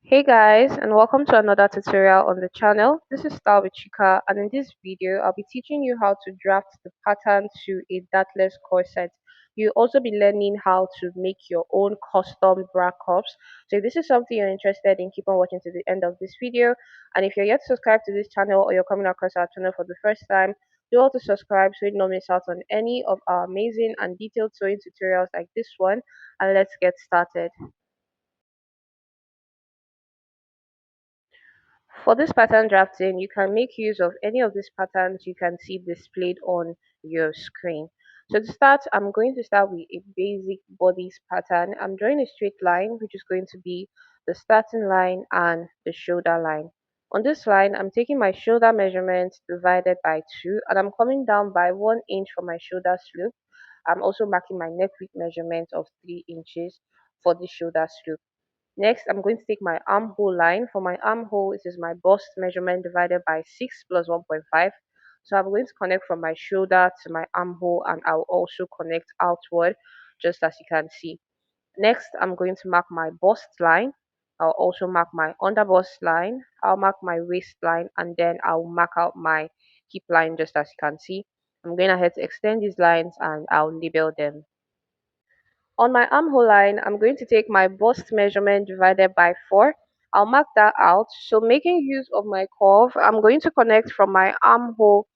Hey guys, and welcome to another tutorial on the channel. This is StyleWithChika, and in this video, I'll be teaching you how to draft the pattern to a dartless corset. You'll also be learning how to make your own custom bra cups. So if this is something you're interested in, keep on watching to the end of this video. And if you're yet to subscribe to this channel or you're coming across our channel for the first time, do also subscribe so you don't miss out on any of our amazing and detailed sewing tutorials like this one. And let's get started. For this pattern drafting, you can make use of any of these patterns you can see displayed on your screen. So to start, I'm going to start with a basic bodice pattern. I'm drawing a straight line, which is going to be the starting line and the shoulder line. On this line, I'm taking my shoulder measurement divided by 2, and I'm coming down by 1 inch for my shoulder slope. I'm also marking my neck width measurement of 3 inches for the shoulder slope. Next, I'm going to take my armhole line. For my armhole, it is my bust measurement divided by 6 plus 1.5. So I'm going to connect from my shoulder to my armhole, and I'll also connect outward, just as you can see. Next, I'm going to mark my bust line. I'll also mark my under bust line. I'll mark my waist line, and then I'll mark out my hip line, just as you can see. I'm going ahead to extend these lines, and I'll label them. On my armhole line, I'm going to take my bust measurement divided by 4. I'll mark that out. So making use of my curve, I'm going to connect from my armhole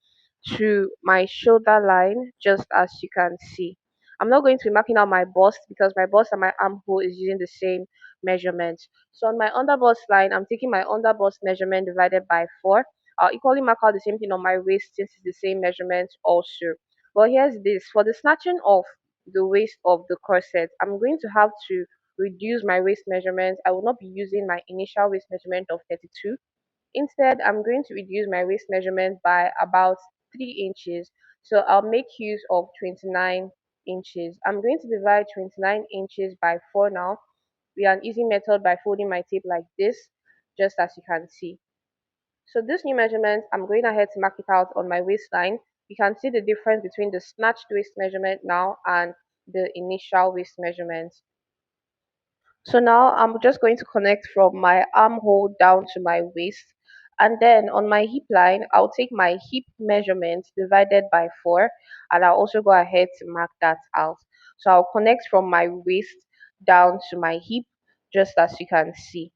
to my shoulder line, just as you can see. I'm not going to be marking out my bust because my bust and my armhole is using the same measurement. So on my under bust line, I'm taking my under bust measurement divided by 4. I'll equally mark out the same thing on my waist since it's the same measurement also. But here's this. For the snatching of the waist of the corset, I'm going to have to reduce my waist measurement. I will not be using my initial waist measurement of 32. Instead, I'm going to reduce my waist measurement by about 3 inches. So I'll make use of 29 inches. I'm going to divide 29 inches by 4 now with an easy method by folding my tape like this, just as you can see. So this new measurement, I'm going ahead to mark it out on my waistline. You can see the difference between the snatched waist measurement now and the initial waist measurement. So now I'm just going to connect from my armhole down to my waist. And then on my hip line, I'll take my hip measurement divided by 4, and I'll also go ahead to mark that out. So I'll connect from my waist down to my hip, just as you can see.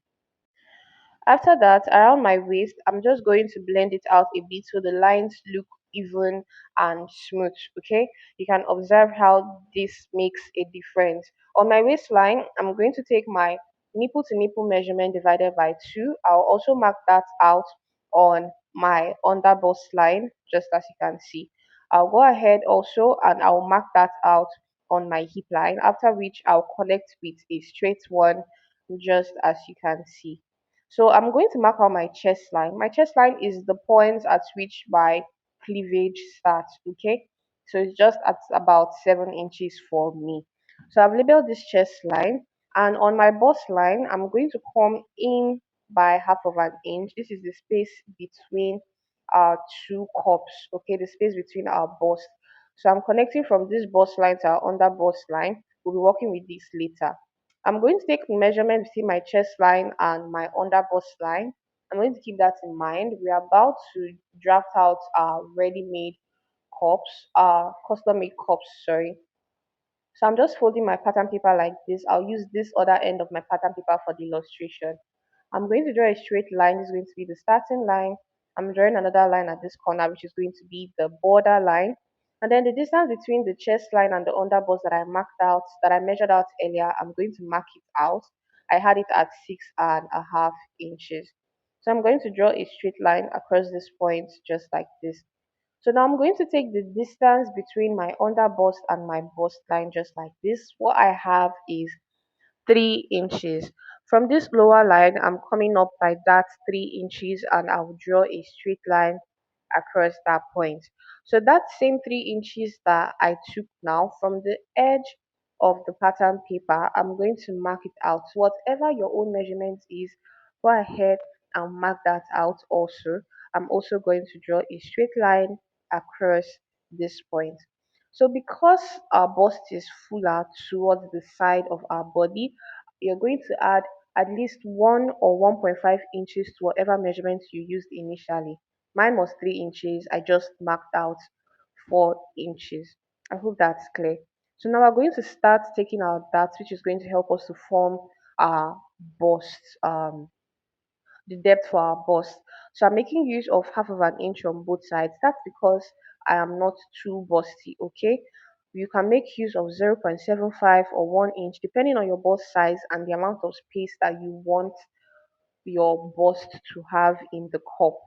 After that, around my waist, I'm just going to blend it out a bit so the lines look even and smooth. Okay, you can observe how this makes a difference. On my waistline, I'm going to take my nipple to nipple measurement divided by 2. I'll also mark that out on my under bust line, just as you can see. I'll go ahead also and I'll mark that out on my hip line, after which I'll connect with a straight one, just as you can see. So I'm going to mark out my chest line. My chest line is the point at which my cleavage starts, okay? So it's just at about 7 inches for me. So I've labeled this chest line, and on my bust line, I'm going to come in by half of an inch. This is the space between our two cups, okay? The space between our bust. So I'm connecting from this bust line to our under bust line. We'll be working with this later. I'm going to take measurement between my chest line and my under bust line. I'm going to keep that in mind. We are about to draft out our ready-made cups, custom-made cups, sorry. So I'm just folding my pattern paper like this. I'll use this other end of my pattern paper for the illustration. I'm going to draw a straight line. This is going to be the starting line. I'm drawing another line at this corner, which is going to be the border line. And then the distance between the chest line and the under bust that I marked out, that I measured out earlier, I'm going to mark it out. I had it at 6.5 inches. So I'm going to draw a straight line across this point, just like this. So now I'm going to take the distance between my under bust and my bust line, just like this. What I have is 3 inches. From this lower line, I'm coming up by that 3 inches, and I'll draw a straight line across that point. So that same 3 inches that I took now from the edge of the pattern paper, I'm going to mark it out. So whatever your own measurement is, go ahead and mark that out also. I'm also going to draw a straight line across this point. So because our bust is fuller towards the side of our body, you're going to add at least 1 or 1.5 inches to whatever measurement you used initially. Mine was 3 inches. I just marked out 4 inches. I hope that's clear. So now we're going to start taking our darts, which is going to help us to form our bust, the depth for our bust. So I'm making use of half of an inch on both sides. That's because I am not too busty, okay? You can make use of 0.75 or 1 inch depending on your bust size and the amount of space that you want your bust to have in the cup.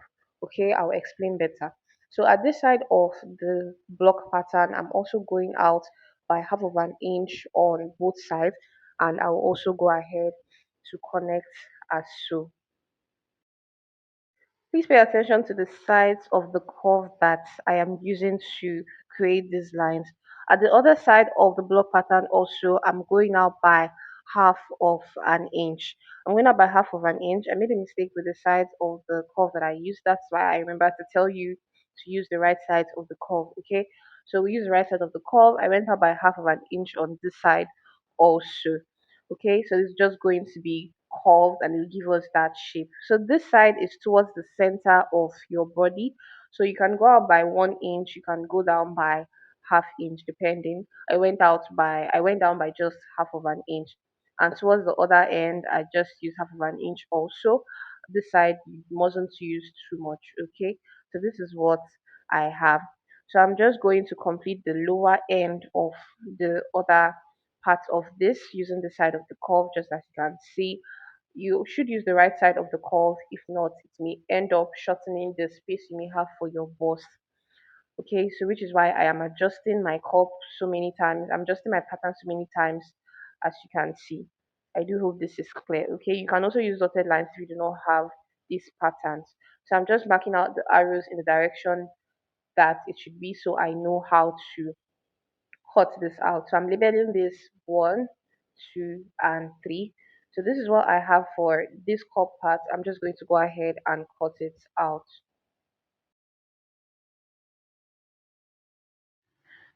Okay, I'll explain better. So at this side of the block pattern, I'm also going out by half of an inch on both sides, and I'll also go ahead to connect as so. Please pay attention to the sides of the curve that I am using to create these lines. At the other side of the block pattern also, I'm going out by half of an inch. I'm going out by half of an inch. I made a mistake with the sides of the curve that I used. That's why I remember to tell you to use the right sides of the curve, okay? So we use the right side of the curve. I went out by half of an inch on this side also. Okay, so it's just going to be curved and it'll give us that shape. So this side is towards the center of your body. So you can go out by 1 inch, you can go down by half inch depending. I went down by just half of an inch. And towards the other end, I just use half of an inch also. This side you mustn't use too much, okay? So this is what I have. So I'm just going to complete the lower end of the other part of this using the side of the curve, just as you can see. You should use the right side of the curve. If not, it may end up shortening the space you may have for your bust. Okay, so which is why I am adjusting my curve so many times. I'm adjusting my pattern so many times, as you can see. I do hope this is clear. Okay, you can also use dotted lines if you do not have these patterns. So I'm just marking out the arrows in the direction that it should be, so I know how to cut this out. So I'm labeling this 1, 2, and 3. So this is what I have for this cup part. I'm just going to go ahead and cut it out.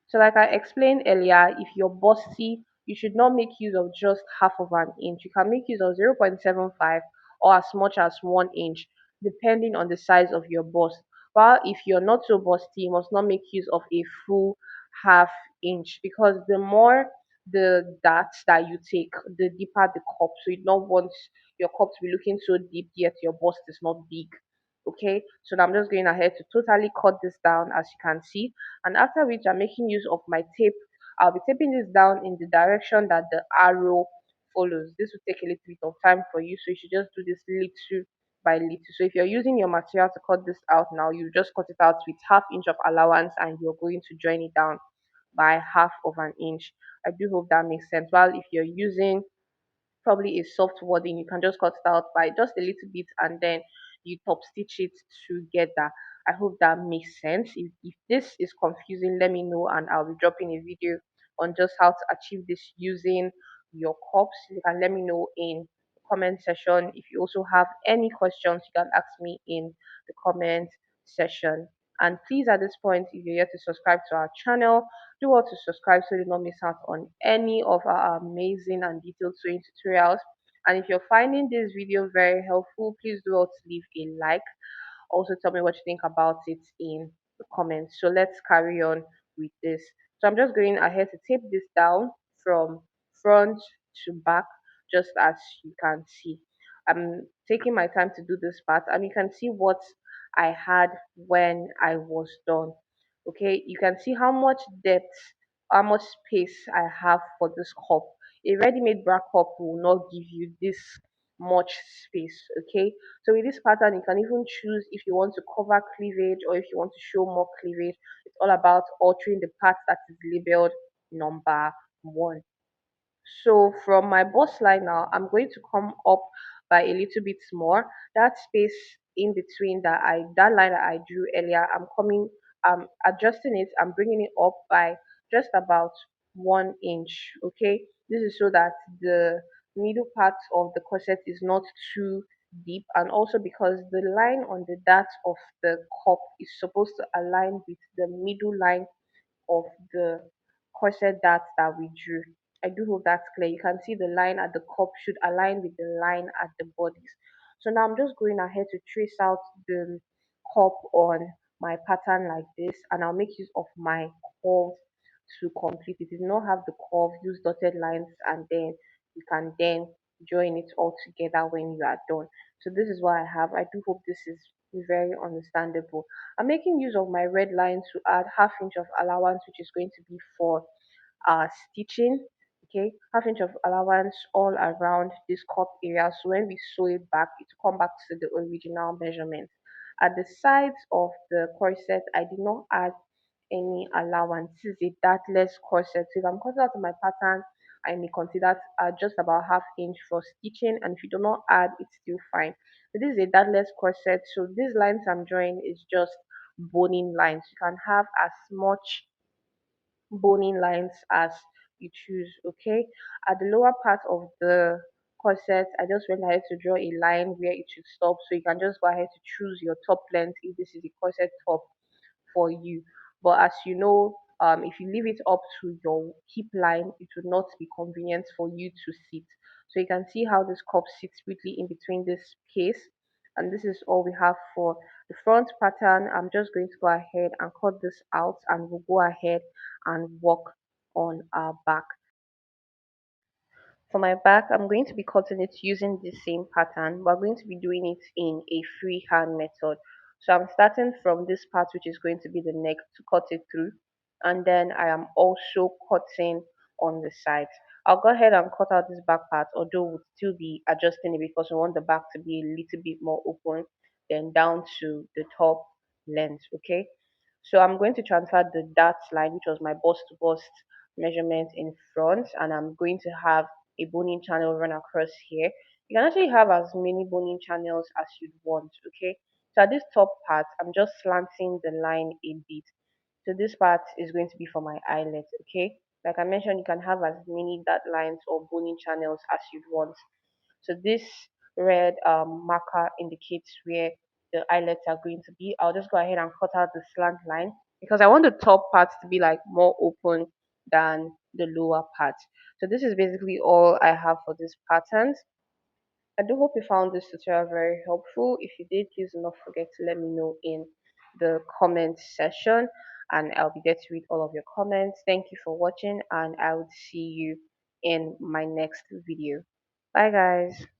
So, like I explained earlier, if you're busty, you should not make use of just half of an inch. You can make use of 0.75 or as much as 1 inch, depending on the size of your bust. While if you're not so busty, you must not make use of a full half inch because the more the darts that you take, the deeper the cup. So you don't want your cup to be looking so deep, yet your bust is not big. Okay, so now I'm just going ahead to totally cut this down as you can see, and after which I'm making use of my tape. I'll be taping this down in the direction that the arrow follows. This will take a little bit of time for you, so you should just do this little by little. So if you're using your material to cut this out now, you just cut it out with half inch of allowance and you're going to join it down by half of an inch. I do hope that makes sense. While if you're using probably a soft wording, you can just cut it out by just a little bit and then you top stitch it together. I hope that makes sense. If this is confusing, let me know and I'll be dropping a video on just how to achieve this using your cups. You can let me know in the comment section. If you also have any questions, you can ask me in the comment section. And please, at this point, if you're yet to subscribe to our channel, do well to subscribe so you do not miss out on any of our amazing and detailed sewing tutorials. And if you're finding this video very helpful, please do well to leave a like. Also tell me what you think about it in the comments. So let's carry on with this. So I'm just going ahead to tape this down from front to back, just as you can see. I'm taking my time to do this part and you can see what I had when I was done. Okay, you can see how much depth, how much space I have for this cup. A ready-made bra cup will not give you this much space. Okay, so with this pattern you can even choose if you want to cover cleavage or if you want to show more cleavage. It's all about altering the part that is labeled number 1. So from my bust line now, I'm going to come up by a little bit more. That space in between that line that I drew earlier, I'm adjusting it. I'm bringing it up by just about 1 inch. Okay, this is so that the middle part of the corset is not too deep, and also because the line on the dart of the cup is supposed to align with the middle line of the corset dart that we drew. I do hope that's clear. You can see the line at the cup should align with the line at the bodice. So now I'm just going ahead to trace out the cup on my pattern like this, and I'll make use of my curve to complete it. If you don't have the curve, use dotted lines, and then you can then join it all together when you are done. So this is what I have. I do hope this is very understandable. I'm making use of my red line to add half inch of allowance, which is going to be for stitching. Okay, half inch of allowance all around this cup area, so when we sew it back, it will come back to the original measurement. At the sides of the corset, I did not add any allowance. This is a dartless corset, so if I'm cutting out my pattern, I may consider just about half inch for stitching, and if you do not add, it's still fine. So this is a dartless corset, so these lines I'm drawing is just boning lines. You can have as much boning lines as you choose. Okay, at the lower part of the corset, I just went ahead to draw a line where it should stop, so you can just go ahead to choose your top length if this is a corset top for you. But as you know, if you leave it up to your hip line, it would not be convenient for you to sit. So you can see how this cup sits really in between this space. And this is all we have for the front pattern. I'm just going to go ahead and cut this out, and we'll go ahead and work on our back. For my back, I'm going to be cutting it using the same pattern. We're going to be doing it in a freehand method. So I'm starting from this part, which is going to be the neck, to cut it through. And then I am also cutting on the sides. I'll go ahead and cut out this back part, although we'll still be adjusting it because we want the back to be a little bit more open, then down to the top length, okay? So I'm going to transfer the dart line, which was my bust to bust measurement in front, and I'm going to have a boning channel run across here. You can actually have as many boning channels as you'd want, okay? So at this top part, I'm just slanting the line a bit. So this part is going to be for my eyelet, okay? Like I mentioned, you can have as many dot lines or boning channels as you'd want. So this red marker indicates where the eyelets are going to be. I'll just go ahead and cut out the slant line because I want the top part to be like more open than the lower part. So this is basically all I have for this pattern. I do hope you found this tutorial very helpful. If you did, please do not forget to let me know in the comment section, and I'll be there to read all of your comments. Thank you for watching, and I will see you in my next video. Bye guys.